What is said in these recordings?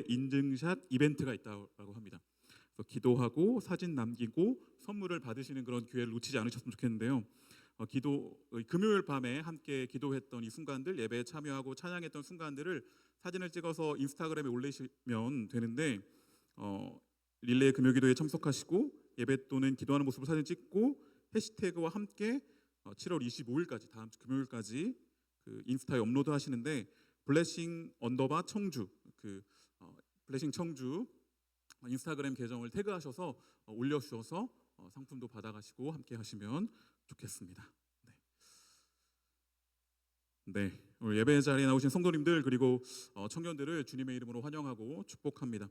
인증샷 이벤트가 있다고 합니다. 그래서 기도하고 사진 남기고 선물을 받으시는 그런 기회를 놓치지 않으셨으면 좋겠는데요. 금요일 밤에 함께 기도했던 이 순간들, 예배에 참여하고 찬양했던 순간들을 사진을 찍어서 인스타그램에 올리시면 되는데, 릴레이 금요기도에 참석하시고 예배 또는 기도하는 모습을 사진 찍고 해시태그와 함께 7월 25일까지 다음 주 금요일까지 그 인스타에 업로드 하시는데, 블레싱 언더바 청주, 블레싱 청주 인스타그램 계정을 태그하셔서 올려주셔서 상품도 받아가시고 함께 하시면 좋겠습니다. 네, 오늘 예배 자리에 나오신 성도님들 그리고 청년들을 주님의 이름으로 환영하고 축복합니다.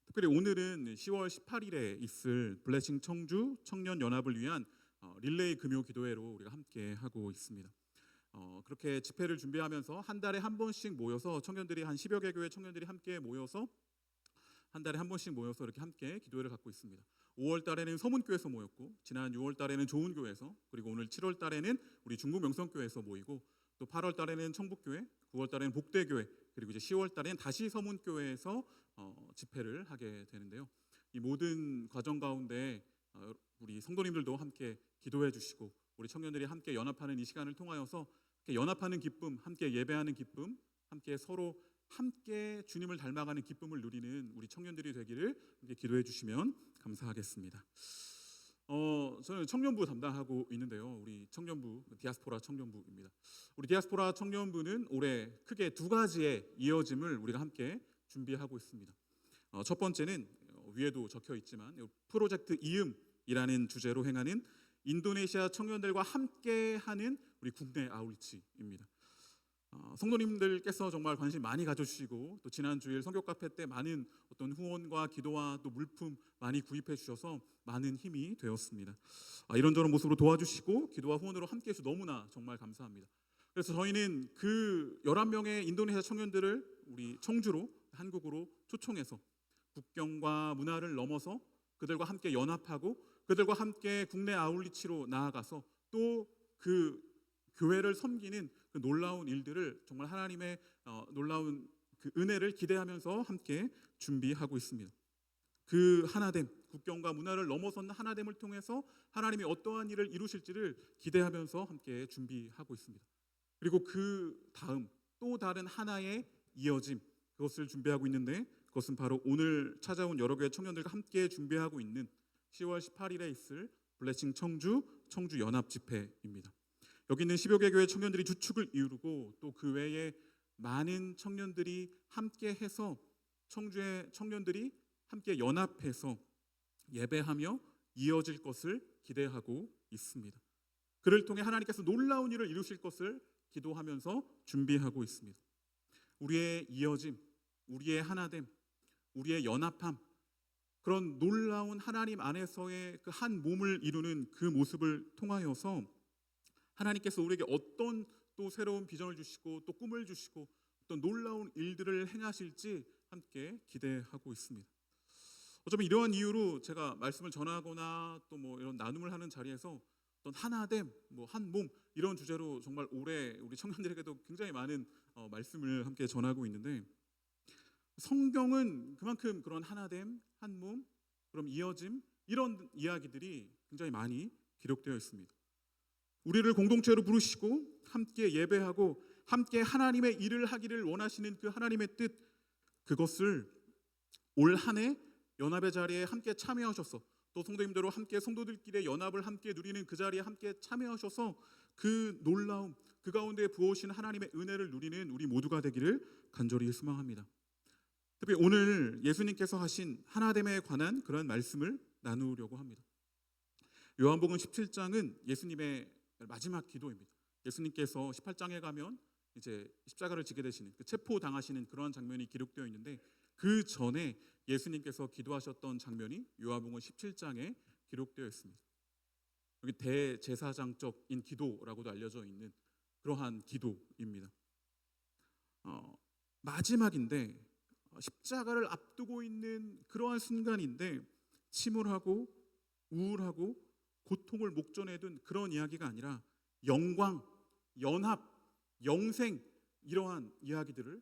특별히 오늘은 10월 18일에 있을 블레싱 청주 청년 연합을 위한 릴레이 금요 기도회로 우리가 함께 하고 있습니다. 그렇게 집회를 준비하면서 한 달에 한 번씩 모여서 청년들이 한 10여 개 교회 청년들이 함께 모여서 한 달에 한 번씩 모여서 이렇게 함께 기도회를 갖고 있습니다. 5월 달에는 서문교회에서 모였고, 지난 6월 달에는 좋은교회에서, 그리고 오늘 7월 달에는 우리 중부 명성교회에서 모이고, 또 8월 달에는 청북교회, 9월 달에는 복대교회, 그리고 이제 10월 달에는 다시 서문교회에서 집회를 하게 되는데요. 이 모든 과정 가운데 우리 성도님들도 함께 기도해 주시고, 우리 청년들이 함께 연합하는 이 시간을 통하여서 함께 연합하는 기쁨, 함께 예배하는 기쁨, 함께 서로 함께 주님을 닮아가는 기쁨을 누리는 우리 청년들이 되기를 기도해 주시면 감사하겠습니다. 저는 청년부 담당하고 있는데요. 우리 청년부, 디아스포라 청년부입니다. 우리 디아스포라 청년부는 올해 크게 두 가지의 이어짐을 우리가 함께 준비하고 있습니다. 첫 번째는 위에도 적혀 있지만 프로젝트 이음이라는 주제로 행하는 인도네시아 청년들과 함께하는 우리 국내 아울리치입니다. 성도님들께서 정말 관심 많이 가져주시고, 또 지난 주일 성교 카페 때 많은 어떤 후원과 기도와 또 물품 많이 구입해 주셔서 많은 힘이 되었습니다. 이런저런 모습으로 도와주시고 기도와 후원으로 함께 해주셔서 너무나 정말 감사합니다. 그래서 저희는 그 11명의 인도네시아 청년들을 우리 청주로, 한국으로 초청해서 국경과 문화를 넘어서 그들과 함께 연합하고 그들과 함께 국내 아울리치로 나아가서 또 그 교회를 섬기는 그 놀라운 일들을, 정말 하나님의 놀라운 그 은혜를 기대하면서 함께 준비하고 있습니다. 그 하나됨, 국경과 문화를 넘어선 하나됨을 통해서 하나님이 어떠한 일을 이루실지를 기대하면서 함께 준비하고 있습니다. 그리고 그 다음 또 다른 하나의 이어짐, 그것을 준비하고 있는데, 그것은 바로 오늘 찾아온 여러 교회 청년들과 함께 준비하고 있는 10월 18일에 있을 블레싱 청주 연합 집회입니다. 여기 있는 10여 개 교회 청년들이 주축을 이루고, 또 그 외에 많은 청년들이 함께 해서 청주의 청년들이 함께 연합해서 예배하며 이어질 것을 기대하고 있습니다. 그를 통해 하나님께서 놀라운 일을 이루실 것을 기도하면서 준비하고 있습니다. 우리의 이어짐, 우리의 하나됨, 우리의 연합함, 그런 놀라운 하나님 안에서의 그 한 몸을 이루는 그 모습을 통하여서 하나님께서 우리에게 어떤 또 새로운 비전을 주시고 또 꿈을 주시고 어떤 놀라운 일들을 행하실지 함께 기대하고 있습니다. 어쩌면 이러한 이유로 제가 말씀을 전하거나 또 뭐 이런 나눔을 하는 자리에서 어떤 하나됨, 한 몸, 이런 주제로 정말 올해 우리 청년들에게도 굉장히 많은 말씀을 함께 전하고 있는데, 성경은 그만큼 그런 하나됨, 한 몸, 그럼 이어짐, 이런 이야기들이 굉장히 많이 기록되어 있습니다. 우리를 공동체로 부르시고 함께 예배하고 함께 하나님의 일을 하기를 원하시는 그 하나님의 뜻, 그것을 올 한 해 연합의 자리에 함께 참여하셔서, 또 성도님들과 함께 성도들끼리의 연합을 함께 누리는 그 자리에 함께 참여하셔서 그 놀라움, 그 가운데 부어오신 하나님의 은혜를 누리는 우리 모두가 되기를 간절히 소망합니다. 특히 오늘 예수님께서 하신 하나됨에 관한 그런 말씀을 나누려고 합니다. 요한복음 17장은 예수님의 마지막 기도입니다. 예수님께서 18장에 가면 이제 십자가를 지게 되시는, 그 체포 당하시는 그러한 장면이 기록되어 있는데, 그 전에 예수님께서 기도하셨던 장면이 요한복음 17장에 기록되어 있습니다. 여기 대제사장적인 기도라고도 알려져 있는 그러한 기도입니다. 마지막인데, 십자가를 앞두고 있는 그러한 순간인데, 침울하고 우울하고 고통을 목전에 둔 그런 이야기가 아니라 영광, 연합, 영생, 이러한 이야기들을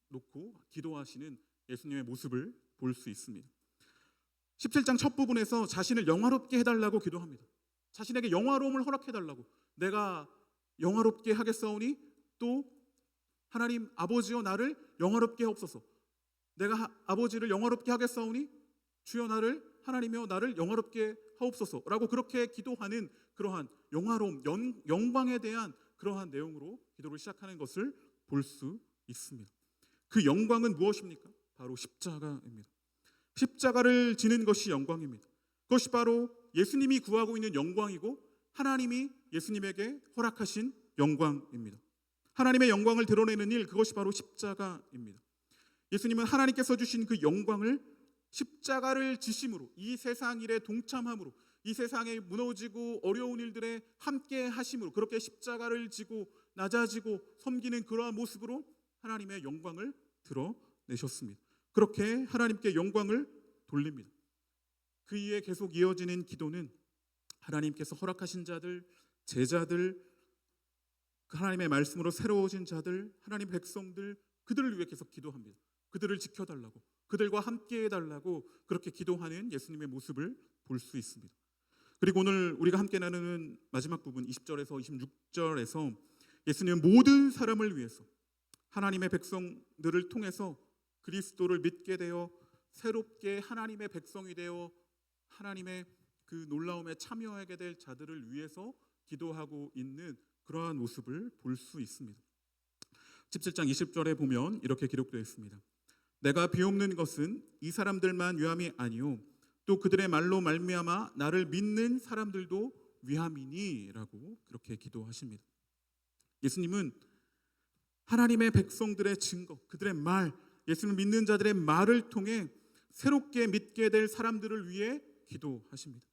놓고 기도하시는 예수님의 모습을 볼 수 있습니다. 17장 첫 부분에서 자신을 영화롭게 해달라고 기도합니다. 자신에게 영화로움을 허락해달라고. 내가 영화롭게 하겠사오니 또 하나님 아버지여 나를 영화롭게 하옵소서. 내가 아버지를 영화롭게 하겠사오니 주여 나를 하나님이여 나를 영화롭게 하옵소서라고 그렇게 기도하는 그러한 영화로움, 영광에 대한 그러한 내용으로 기도를 시작하는 것을 볼 수 있습니다. 그 영광은 무엇입니까? 바로 십자가입니다. 십자가를 지는 것이 영광입니다. 그것이 바로 예수님이 구하고 있는 영광이고 하나님이 예수님에게 허락하신 영광입니다. 하나님의 영광을 드러내는 일, 그것이 바로 십자가입니다. 예수님은 하나님께서 주신 그 영광을 십자가를 지심으로, 이 세상 일에 동참함으로, 이 세상에 무너지고 어려운 일들에 함께 하심으로, 그렇게 십자가를 지고 낮아지고 섬기는 그러한 모습으로 하나님의 영광을 드러내셨습니다. 그렇게 하나님께 영광을 돌립니다. 그 이에 계속 이어지는 기도는 하나님께서 허락하신 자들, 제자들, 하나님의 말씀으로 새로워진 자들, 하나님의 백성들, 그들을 위해 계속 기도합니다. 그들을 지켜달라고, 그들과 함께 해달라고 그렇게 기도하는 예수님의 모습을 볼 수 있습니다. 그리고 오늘 우리가 함께 나누는 마지막 부분 20절에서 26절에서 예수님은 모든 사람을 위해서 하나님의 백성들을 통해서 그리스도를 믿게 되어 새롭게 하나님의 백성이 되어 하나님의 그 놀라움에 참여하게 될 자들을 위해서 기도하고 있는 그러한 모습을 볼 수 있습니다. 17장 20절에 보면 이렇게 기록되어 있습니다. 내가 비옵는 것은 이 사람들만 위함이 아니요 또 그들의 말로 말미암아 나를 믿는 사람들도 위함이니라고 그렇게 기도하십니다. 예수님은 하나님의 백성들의 증거, 그들의 말, 예수님을 믿는 자들의 말을 통해 새롭게 믿게 될 사람들을 위해 기도하십니다.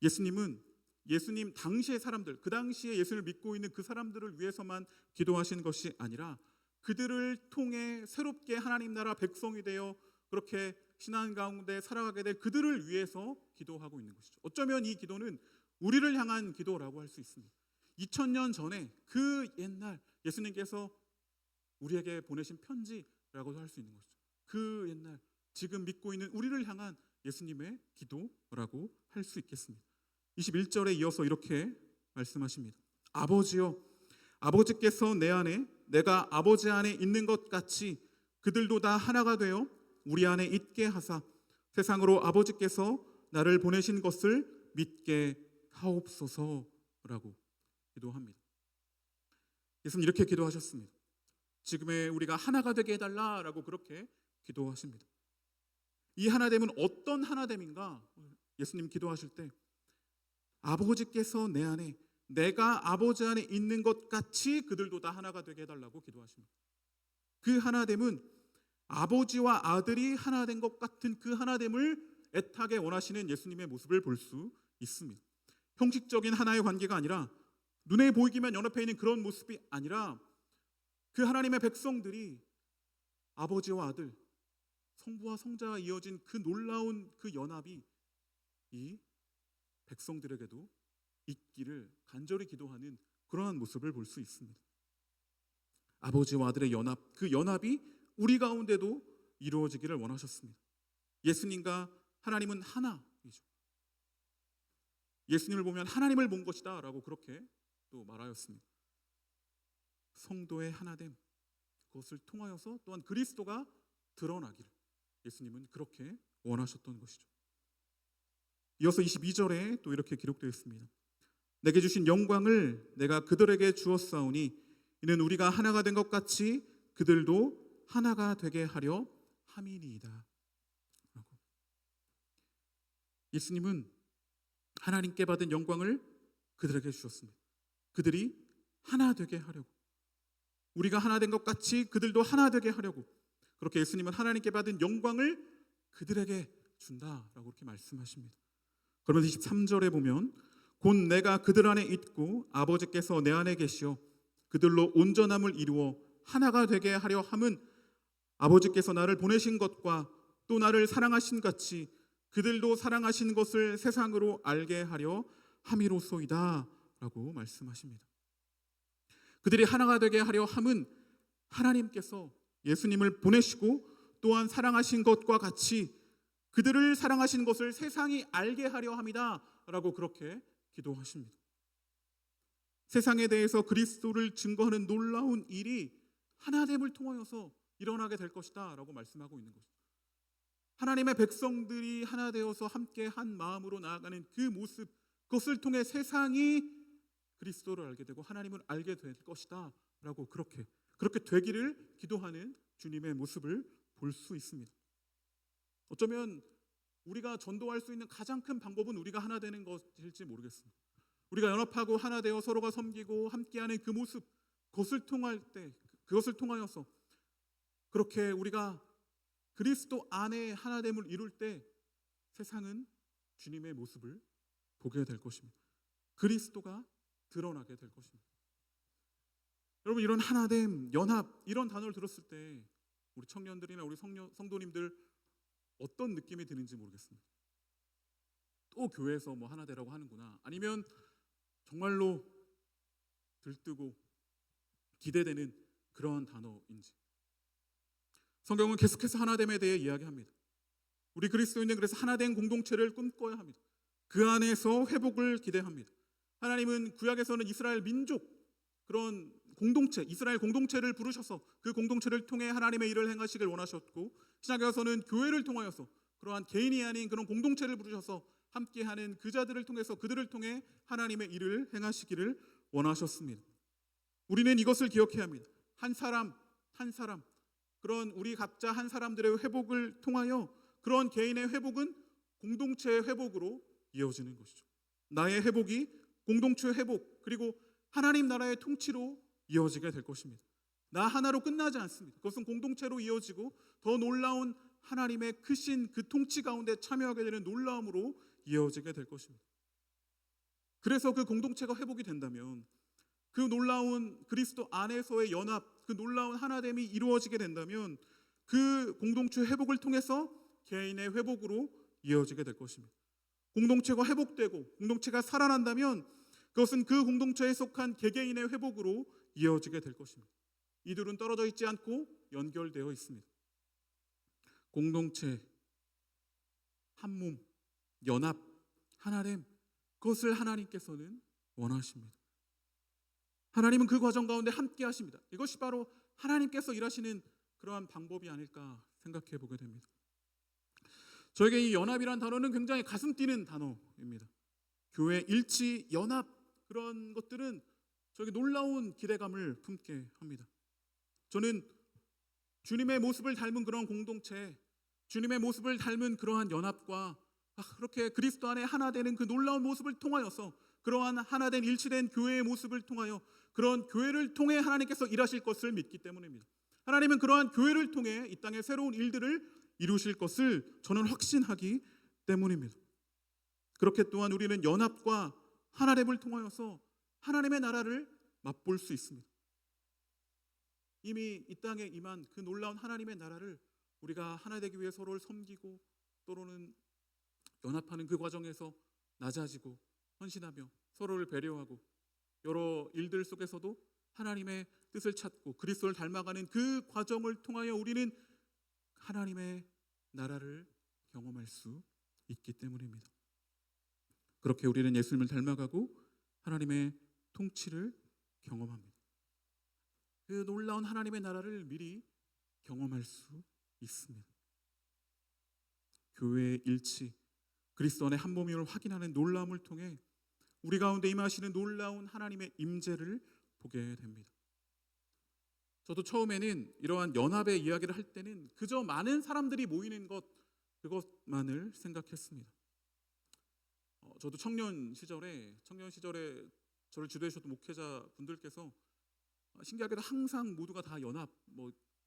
예수님은 예수님 당시의 사람들, 그 당시에 예수를 믿고 있는 그 사람들을 위해서만 기도하신 것이 아니라 그들을 통해 새롭게 하나님 나라 백성이 되어 그렇게 신앙 가운데 살아가게 될 그들을 위해서 기도하고 있는 것이죠. 어쩌면 이 기도는 우리를 향한 기도라고 할 수 있습니다. 2000년 전에 그 옛날 예수님께서 우리에게 보내신 편지라고도 할 수 있는 것이죠. 그 옛날 지금 믿고 있는 우리를 향한 예수님의 기도라고 할 수 있겠습니다. 21절에 이어서 이렇게 말씀하십니다. 아버지여, 아버지께서 내 안에 내가 아버지 안에 있는 것 같이 그들도 다 하나가 되어 우리 안에 있게 하사 세상으로 아버지께서 나를 보내신 것을 믿게 하옵소서라고 기도합니다. 예수님 이렇게 기도하셨습니다. 지금의 우리가 하나가 되게 해달라라고 그렇게 기도하십니다. 이 하나됨은 어떤 하나됨인가? 예수님 기도하실 때 아버지께서 내 안에 내가 아버지 안에 있는 것 같이 그들도 다 하나가 되게 해달라고 기도하십니다. 그 하나됨은 아버지와 아들이 하나 된 것 같은 그 하나됨을 애타게 원하시는 예수님의 모습을 볼 수 있습니다. 형식적인 하나의 관계가 아니라 눈에 보이기만 연합해 있는 그런 모습이 아니라 그 하나님의 백성들이 아버지와 아들, 성부와 성자가 이어진 그 놀라운 그 연합이 이 백성들에게도 있기를 간절히 기도하는 그러한 모습을 볼 수 있습니다. 아버지와 아들의 연합, 그 연합이 우리 가운데도 이루어지기를 원하셨습니다. 예수님과 하나님은 하나이죠. 예수님을 보면 하나님을 본 것이다 라고 그렇게 또 말하였습니다. 성도의 하나됨, 그것을 통하여서 또한 그리스도가 드러나기를 예수님은 그렇게 원하셨던 것이죠. 이어서 22절에 또 이렇게 기록되어 있습니다. 내게 주신 영광을 내가 그들에게 주었사오니 이는 우리가 하나가 된 것 같이 그들도 하나가 되게 하려 함이니이다. 예수님은 하나님께 받은 영광을 그들에게 주셨습니다. 그들이 하나 되게 하려고, 우리가 하나 된 것 같이 그들도 하나 되게 하려고 그렇게 예수님은 하나님께 받은 영광을 그들에게 준다라고 그렇게 말씀하십니다. 그러면서 23절에 보면 곧 내가 그들 안에 있고 아버지께서 내 안에 계시어 그들로 온전함을 이루어 하나가 되게 하려 함은 아버지께서 나를 보내신 것과 또 나를 사랑하신 같이 그들도 사랑하신 것을 세상으로 알게 하려 함이로소이다 라고 말씀하십니다. 그들이 하나가 되게 하려 함은 하나님께서 예수님을 보내시고 또한 사랑하신 것과 같이 그들을 사랑하신 것을 세상이 알게 하려 함이다라고 그렇게 기도하십니다. 세상에 대해서 그리스도를 증거하는 놀라운 일이 하나됨을 통하여서 일어나게 될 것이다라고 말씀하고 있는 것입니다. 하나님의 백성들이 하나 되어서 함께 한 마음으로 나아가는 그 모습, 그것을 통해 세상이 그리스도를 알게 되고 하나님을 알게 될 것이다라고 그렇게 되기를 기도하는 주님의 모습을 볼 수 있습니다. 어쩌면 우리가 전도할 수 있는 가장 큰 방법은 우리가 하나 되는 것일지 모르겠습니다. 우리가 연합하고 하나 되어 서로가 섬기고 함께하는 그 모습, 그것을 통하여서 그렇게 우리가 그리스도 안에 하나됨을 이룰 때 세상은 주님의 모습을 보게 될 것입니다. 그리스도가 드러나게 될 것입니다. 여러분, 이런 하나됨, 연합 이런 단어를 들었을 때 우리 청년들이나 우리 성도님들 어떤 느낌이 드는지 모르겠습니다. 또 교회에서 뭐 하나 되라고 하는구나, 아니면 정말로 들뜨고 기대되는 그런 단어인지. 성경은 계속해서 하나됨에 대해 이야기합니다. 우리 그리스도인은 그래서 하나된 공동체를 꿈꿔야 합니다. 그 안에서 회복을 기대합니다. 하나님은 구약에서는 이스라엘 민족, 그런 공동체, 이스라엘 공동체를 부르셔서 그 공동체를 통해 하나님의 일을 행하시길 원하셨고, 신약에서는 교회를 통하여서 그러한 개인이 아닌 그런 공동체를 부르셔서 함께하는 그 자들을 통해서 그들을 통해 하나님의 일을 행하시기를 원하셨습니다. 우리는 이것을 기억해야 합니다. 한 사람 그런 우리 각자 한 사람들의 회복을 통하여 그런 개인의 회복은 공동체의 회복으로 이어지는 것이죠. 나의 회복이 공동체의 회복, 그리고 하나님 나라의 통치로 이어지게 될 것입니다. 나 하나로 끝나지 않습니다. 그것은 공동체로 이어지고 더 놀라운 하나님의 크신 그 통치 가운데 참여하게 되는 놀라움으로 이어지게 될 것입니다. 그래서 그 공동체가 회복이 된다면 그 놀라운 그리스도 안에서의 연합, 그 놀라운 하나됨이 이루어지게 된다면 그 공동체 회복을 통해서 개인의 회복으로 이어지게 될 것입니다. 공동체가 회복되고 공동체가 살아난다면 그것은 그 공동체에 속한 개개인의 회복으로 이어지게 될 것입니다. 이들은 떨어져 있지 않고 연결되어 있습니다. 공동체, 한몸, 연합, 하나됨, 그것을 하나님께서는 원하십니다. 하나님은 그 과정 가운데 함께 하십니다. 이것이 바로 하나님께서 일하시는 그러한 방법이 아닐까 생각해 보게 됩니다. 저에게 이 연합이라는 단어는 굉장히 가슴 뛰는 단어입니다. 교회 일치, 연합, 그런 것들은 저에게 놀라운 기대감을 품게 합니다. 저는 주님의 모습을 닮은 그런 공동체, 주님의 모습을 닮은 그러한 연합과 그렇게 그리스도 안에 하나 되는 그 놀라운 모습을 통하여서 그러한 하나된 일치된 교회의 모습을 통하여 그런 교회를 통해 하나님께서 일하실 것을 믿기 때문입니다. 하나님은 그러한 교회를 통해 이 땅에 새로운 일들을 이루실 것을 저는 확신하기 때문입니다. 그렇게 또한 우리는 연합과 하나됨을 통하여서 하나님의 나라를 맛볼 수 있습니다. 이미 이 땅에 임한 그 놀라운 하나님의 나라를 우리가 하나 되기 위해 서로를 섬기고 또는 연합하는 그 과정에서 낮아지고 헌신하며 서로를 배려하고 여러 일들 속에서도 하나님의 뜻을 찾고 그리스도를 닮아가는 그 과정을 통하여 우리는 하나님의 나라를 경험할 수 있기 때문입니다. 그렇게 우리는 예수님을 닮아가고 하나님의 통치를 경험합니다. 그 놀라운 하나님의 나라를 미리 경험할 수 있습니다. 교회의 일치, 그리스도 안의 한 몸임을 확인하는 놀라움을 통해 우리 가운데 임하시는 놀라운 하나님의 임재를 보게 됩니다. 저도 처음에는 이러한 연합의 이야기를 할 때는 그저 많은 사람들이 모이는 것, 그것만을 생각했습니다. 저도 청년 시절에 저를 주도해 주셨던 목회자 분들께서 신기하게도 항상 모두가 다 연합,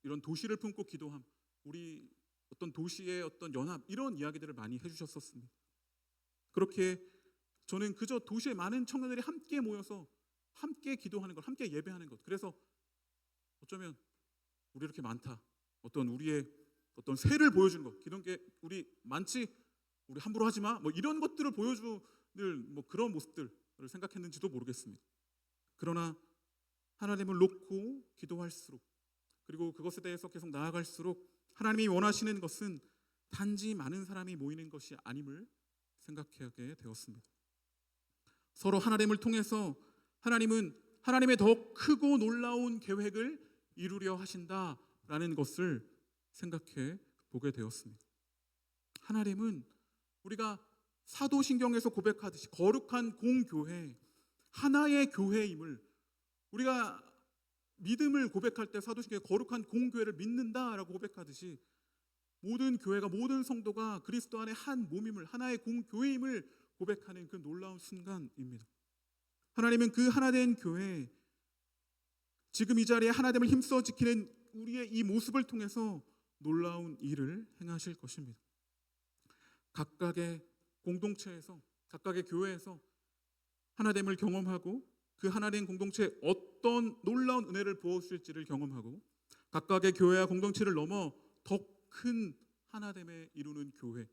이런 도시를 품고 기도함, 우리 어떤 도시의 어떤 연합, 이런 이야기들을 많이 해주셨었습니다. 그렇게 저는 그저 도시의 많은 청년들이 함께 모여서 함께 기도하는 것, 함께 예배하는 것, 그래서 어쩌면 우리 이렇게 많다, 우리의 어떤 세를 보여주는 것, 이런 게 우리 많지, 우리 함부로 하지 마, 이런 것들을 보여주는 그런 모습들을 생각했는지도 모르겠습니다. 그러나 하나님을 놓고 기도할수록, 그리고 그것에 대해서 계속 나아갈수록 하나님이 원하시는 것은 단지 많은 사람이 모이는 것이 아님을 생각하게 되었습니다. 서로 하나됨을 통해서 하나님은 하나님의 더 크고 놀라운 계획을 이루려 하신다라는 것을 생각해 보게 되었습니다. 하나님은 우리가 사도신경에서 고백하듯이 거룩한 공교회, 하나의 교회임을, 우리가 믿음을 고백할 때 사도신경에 거룩한 공교회를 믿는다라고 고백하듯이 모든 교회가, 모든 성도가 그리스도 안에 한 몸임을, 하나의 공교회임을 고백하는 그 놀라운 순간입니다. 하나님은 그 하나된 교회, 지금 이 자리에 하나됨을 힘써 지키는 우리의 이 모습을 통해서 놀라운 일을 행하실 것입니다. 각각의 공동체에서, 각각의 교회에서 하나됨을 경험하고 그 하나된 공동체에 어떤 놀라운 은혜를 부어주실지를 경험하고 각각의 교회와 공동체를 넘어 더 큰 하나됨에 이루는 교회,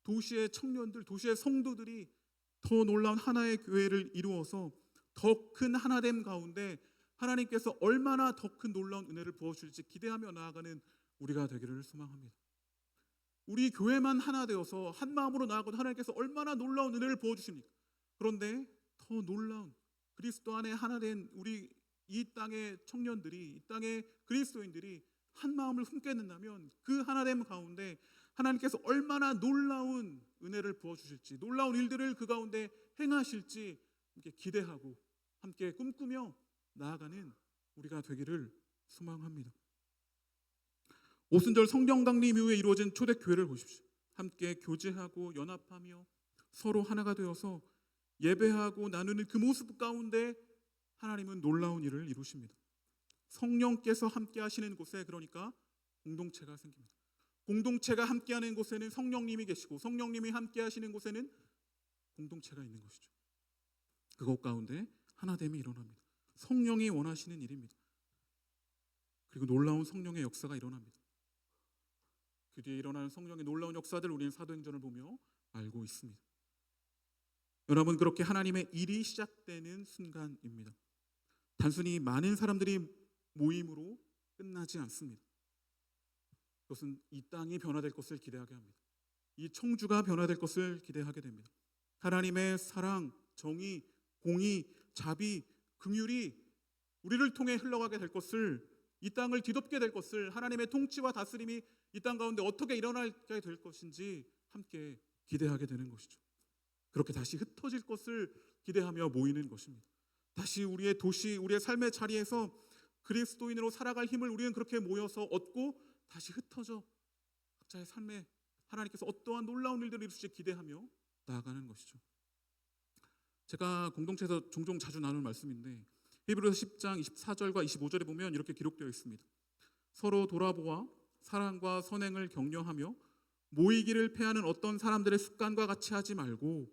도시의 청년들, 도시의 성도들이 더 놀라운 하나의 교회를 이루어서 더 큰 하나됨 가운데 하나님께서 얼마나 더 큰 놀라운 은혜를 부어주실지 기대하며 나아가는 우리가 되기를 소망합니다. 우리 교회만 하나 되어서 한 마음으로 나아가도 하나님께서 얼마나 놀라운 은혜를 부어주십니까? 그런데 더 놀라운 그리스도 안에 하나 된 우리 이 땅의 청년들이, 이 땅의 그리스도인들이 한 마음을 품겠는다면 그 하나됨 가운데 하나님께서 얼마나 놀라운 은혜를 부어주실지, 놀라운 일들을 그 가운데 행하실지 함께 기대하고 함께 꿈꾸며 나아가는 우리가 되기를 소망합니다. 오순절 성령 강림 이후에 이루어진 초대교회를 보십시오. 함께 교제하고 연합하며 서로 하나가 되어서 예배하고 나누는 그 모습 가운데 하나님은 놀라운 일을 이루십니다. 성령께서 함께 하시는 곳에, 그러니까 공동체가 생깁니다. 공동체가 함께하는 곳에는 성령님이 계시고 성령님이 함께 하시는 곳에는 공동체가 있는 것이죠. 그것 가운데 하나됨이 일어납니다. 성령이 원하시는 일입니다. 그리고 놀라운 성령의 역사가 일어납니다. 그 뒤에 일어나는 성령의 놀라운 역사들 우리는 사도행전을 보며 알고 있습니다. 여러분, 그렇게 하나님의 일이 시작되는 순간입니다. 단순히 많은 사람들이 모임으로 끝나지 않습니다. 그것은 이 땅이 변화될 것을 기대하게 합니다. 이 청주가 변화될 것을 기대하게 됩니다. 하나님의 사랑, 정의, 공의, 자비, 긍휼이 우리를 통해 흘러가게 될 것을, 이 땅을 뒤덮게 될 것을, 하나님의 통치와 다스림이 이 땅 가운데 어떻게 일어나게 될 것인지 함께 기대하게 되는 것이죠. 그렇게 다시 흩어질 것을 기대하며 모이는 것입니다. 다시 우리의 도시, 우리의 삶의 자리에서 그리스도인으로 살아갈 힘을 우리는 그렇게 모여서 얻고 다시 흩어져 각자의 삶에 하나님께서 어떠한 놀라운 일들을 이루실지 기대하며 나아가는 것이죠. 제가 공동체에서 종종 자주 나누는 말씀인데 히브리서 10장 24절과 25절에 보면 이렇게 기록되어 있습니다. 서로 돌아보아 사랑과 선행을 격려하며 모이기를 패하는 어떤 사람들의 습관과 같이 하지 말고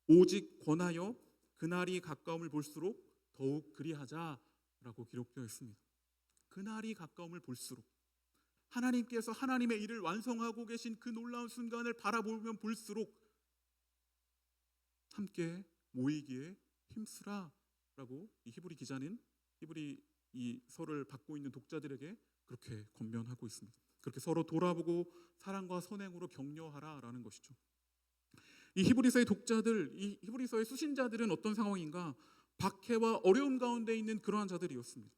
오직 권하여 그날이 가까움을 볼수록 더욱 그리하자라고 기록되어 있습니다. 그날이 가까움을 볼수록 하나님께서 하나님의 일을 완성하고 계신 그 놀라운 순간을 바라보면 볼수록 함께 모이기에 힘쓰라라고 이 히브리 기자는 히브리 이 서를 받고 있는 독자들에게 그렇게 권면하고 있습니다. 그렇게 서로 돌아보고 사랑과 선행으로 격려하라라는 것이죠. 이 히브리서의 독자들, 이 히브리서의 수신자들은 어떤 상황인가? 박해와 어려움 가운데 있는 그러한 자들이었습니다.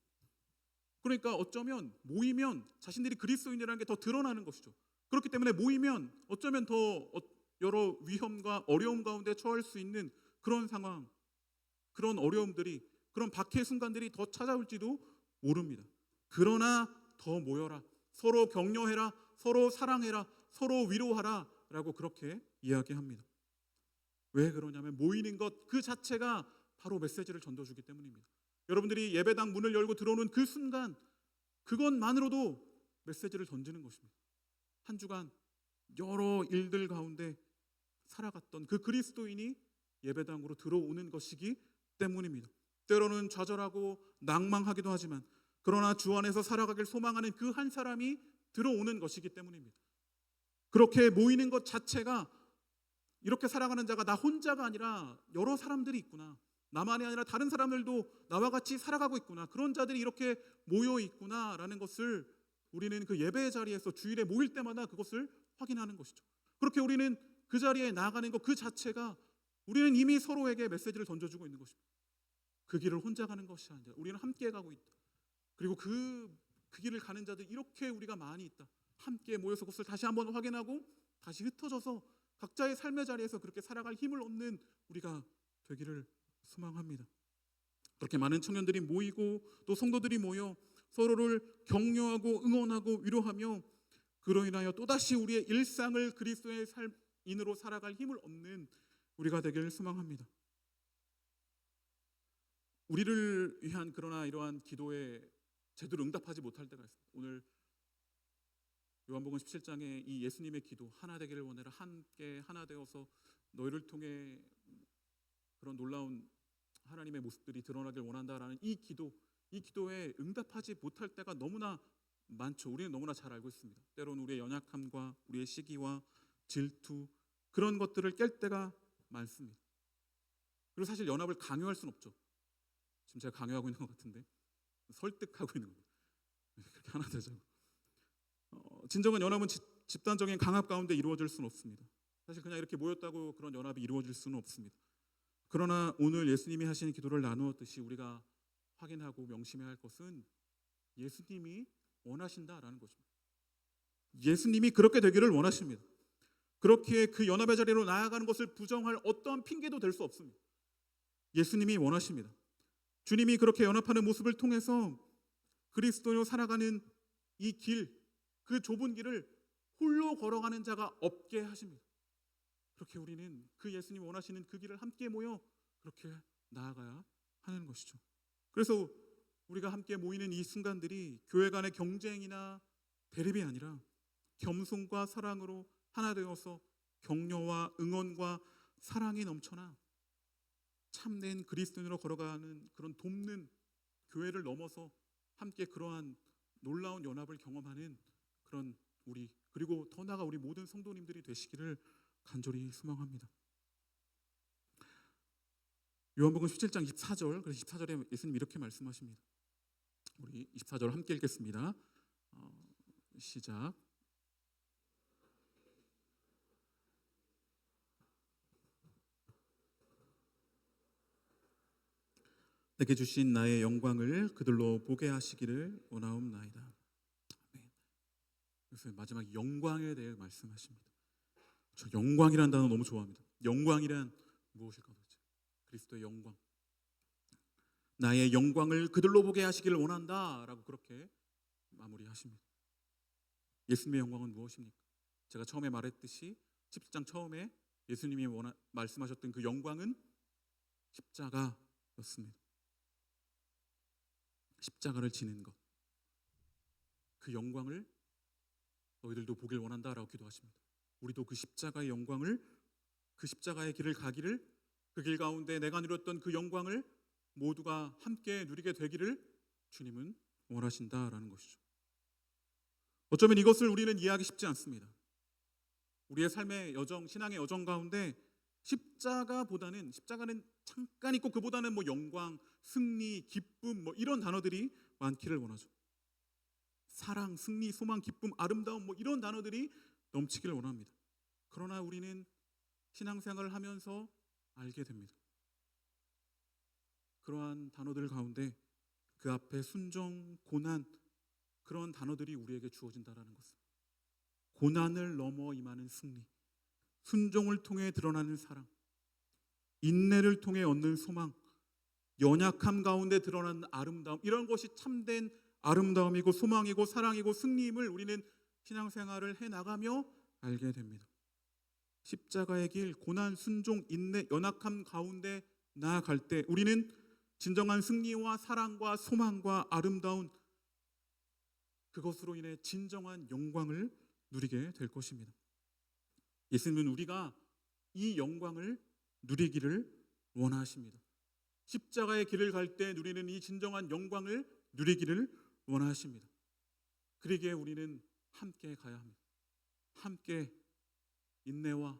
그러니까 어쩌면 모이면 자신들이 그리스도인이라는 게 더 드러나는 것이죠. 그렇기 때문에 모이면 어쩌면 더 여러 위험과 어려움 가운데 처할 수 있는 그런 상황, 그런 어려움들이, 그런 박해 순간들이 더 찾아올지도 모릅니다. 그러나 더 모여라, 서로 격려해라, 서로 사랑해라, 서로 위로하라 라고 그렇게 이야기합니다. 왜 그러냐면 모이는 것 그 자체가 바로 메시지를 전도주기 때문입니다. 여러분들이 예배당 문을 열고 들어오는 그 순간, 그것만으로도 메시지를 던지는 것입니다. 한 주간 여러 일들 가운데 살아갔던 그 그리스도인이 예배당으로 들어오는 것이기 때문입니다. 때로는 좌절하고 낭망하기도 하지만 그러나 주 안에서 살아가길 소망하는 그 한 사람이 들어오는 것이기 때문입니다. 그렇게 모이는 것 자체가, 이렇게 살아가는 자가 나 혼자가 아니라 여러 사람들이 있구나, 나만이 아니라 다른 사람들도 나와 같이 살아가고 있구나, 그런 자들이 이렇게 모여 있구나라는 것을 우리는 그 예배 자리에서 주일에 모일 때마다 그것을 확인하는 것이죠. 그렇게 우리는 그 자리에 나아가는 것 그 자체가 우리는 이미 서로에게 메시지를 던져주고 있는 것입니다. 그 길을 혼자 가는 것이 아니라 우리는 함께 가고 있다. 그리고 그 길을 가는 자들 이렇게 우리가 많이 있다. 함께 모여서 그것을 다시 한번 확인하고 다시 흩어져서 각자의 삶의 자리에서 그렇게 살아갈 힘을 얻는 우리가 되기를 소망합니다. 그렇게 많은 청년들이 모이고 또 성도들이 모여 서로를 격려하고 응원하고 위로하며 그로 인하여 또다시 우리의 일상을 그리스도의 삶인으로 살아갈 힘을 얻는 우리가 되기를 소망합니다. 우리를 위한 그러나 이러한 기도에 제대로 응답하지 못할 때가 있습니다. 오늘 요한복음 17장에 이 예수님의 기도 하나 되기를 원해라 함께 하나 되어서 너희를 통해 그런 놀라운 하나님의 모습들이 드러나길 원한다라는 이 기도에 응답하지 못할 때가 너무나 많죠. 우리는 너무나 잘 알고 있습니다. 때로는 우리의 연약함과 우리의 시기와 질투 그런 것들을 깰 때가 많습니다. 그리고 사실 연합을 강요할 수는 없죠. 지금 제가 강요하고 있는 것 같은데 설득하고 있는 겁니다. 그렇게 하나 되자고. 진정한 연합은 집단적인 강압 가운데 이루어질 수는 없습니다. 사실 그냥 이렇게 모였다고 그런 연합이 이루어질 수는 없습니다. 그러나 오늘 예수님이 하시는 기도를 나누었듯이 우리가 확인하고 명심해야 할 것은 예수님이 원하신다라는 것입니다. 예수님이 그렇게 되기를 원하십니다. 그렇게 그 연합의 자리로 나아가는 것을 부정할 어떠한 핑계도 될 수 없습니다. 예수님이 원하십니다. 주님이 그렇게 연합하는 모습을 통해서 그리스도로 살아가는 이 길, 그 좁은 길을 홀로 걸어가는 자가 없게 하십니다. 그렇게 우리는 그 예수님이 원하시는 그 길을 함께 모여 그렇게 나아가야 하는 것이죠. 그래서 우리가 함께 모이는 이 순간들이 교회 간의 경쟁이나 대립이 아니라 겸손과 사랑으로 하나 되어서 격려와 응원과 사랑이 넘쳐나 참된 그리스도인으로 걸어가는 그런 돕는 교회를 넘어서 함께 그러한 놀라운 연합을 경험하는 그런 우리 그리고 더 나아가 우리 모든 성도님들이 되시기를 간절히 소망합니다. 요한복음 17장 24절 그래서 24절에 예수님 이렇게 말씀하십니다. 우리 24절 함께 읽겠습니다. 시작. 내게 주신 나의 영광을 그들로 보게 하시기를 원하옵나이다. 그래서 마지막 영광에 대해 말씀하십니다. 저 영광이라는 단어 너무 좋아합니다. 영광이란 무엇일까 도대체? 그리스도의 영광. 나의 영광을 그들로 보게 하시기를 원한다라고 그렇게 마무리하십니다. 예수님의 영광은 무엇입니까? 제가 처음에 말했듯이 17장 처음에 예수님이 말씀하셨던 그 영광은 십자가였습니다. 십자가를 지는 것. 그 영광을 너희들도 보길 원한다라고 기도하십니다. 우리도 그 십자가의 영광을 그 십자가의 길을 가기를 그 길 가운데 내가 누렸던 그 영광을 모두가 함께 누리게 되기를 주님은 원하신다라는 것이죠. 어쩌면 이것을 우리는 이해하기 쉽지 않습니다. 우리의 삶의 여정, 신앙의 여정 가운데 십자가는 잠깐 있고 그보다는 영광, 승리, 기쁨 이런 단어들이 많기를 원하죠. 사랑, 승리, 소망, 기쁨, 아름다움 이런 단어들이 넘치기를 원합니다. 그러나 우리는 신앙생활을 하면서 알게 됩니다. 그러한 단어들 가운데 그 앞에 순종, 고난 그런 단어들이 우리에게 주어진다라는 것은 고난을 넘어 임하는 승리, 순종을 통해 드러나는 사랑, 인내를 통해 얻는 소망, 연약함 가운데 드러나는 아름다움 이런 것이 참된 아름다움이고 소망이고 사랑이고 승리임을 우리는 신앙생활을 해나가며 알게 됩니다. 십자가의 길, 고난, 순종, 인내, 연약함 가운데 나아갈 때 우리는 진정한 승리와 사랑과 소망과 아름다운 그것으로 인해 진정한 영광을 누리게 될 것입니다. 예수님은 우리가 이 영광을 누리기를 원하십니다. 십자가의 길을 갈 때 누리는 이 진정한 영광을 누리기를 원하십니다. 그러기에 우리는 함께 가야 합니다. 함께 인내와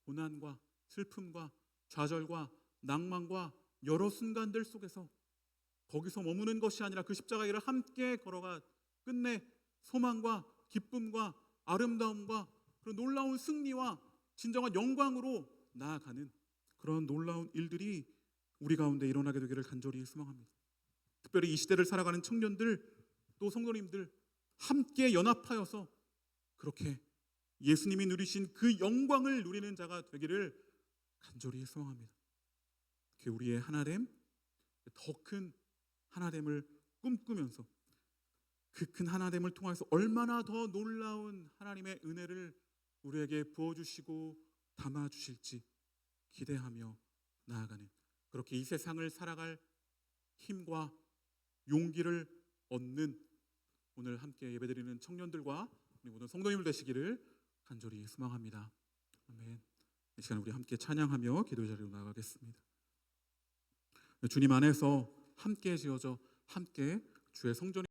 고난과 슬픔과 좌절과 낭만과 여러 순간들 속에서 거기서 머무는 것이 아니라 그 십자가의 길을 함께 걸어가 끝내 소망과 기쁨과 아름다움과 그런 놀라운 승리와 진정한 영광으로 나아가는 그런 놀라운 일들이 우리 가운데 일어나게 되기를 간절히 소망합니다. 특별히 이 시대를 살아가는 청년들 또 성도님들 함께 연합하여서 그렇게 예수님이 누리신 그 영광을 누리는 자가 되기를 간절히 소망합니다. 우리의 하나됨, 더 큰 하나됨을 꿈꾸면서 그 큰 하나됨을 통해서 얼마나 더 놀라운 하나님의 은혜를 우리에게 부어주시고 담아주실지 기대하며 나아가는, 그렇게 이 세상을 살아갈 힘과 용기를 얻는 오늘 함께 예배드리는 청년들과 우리 모든 성도님들 되시기를 간절히 소망합니다. 아멘. 이 시간 우리 함께 찬양하며 기도 자리로 나아가겠습니다. 주님 안에서 함께 지어져 함께 주의 성전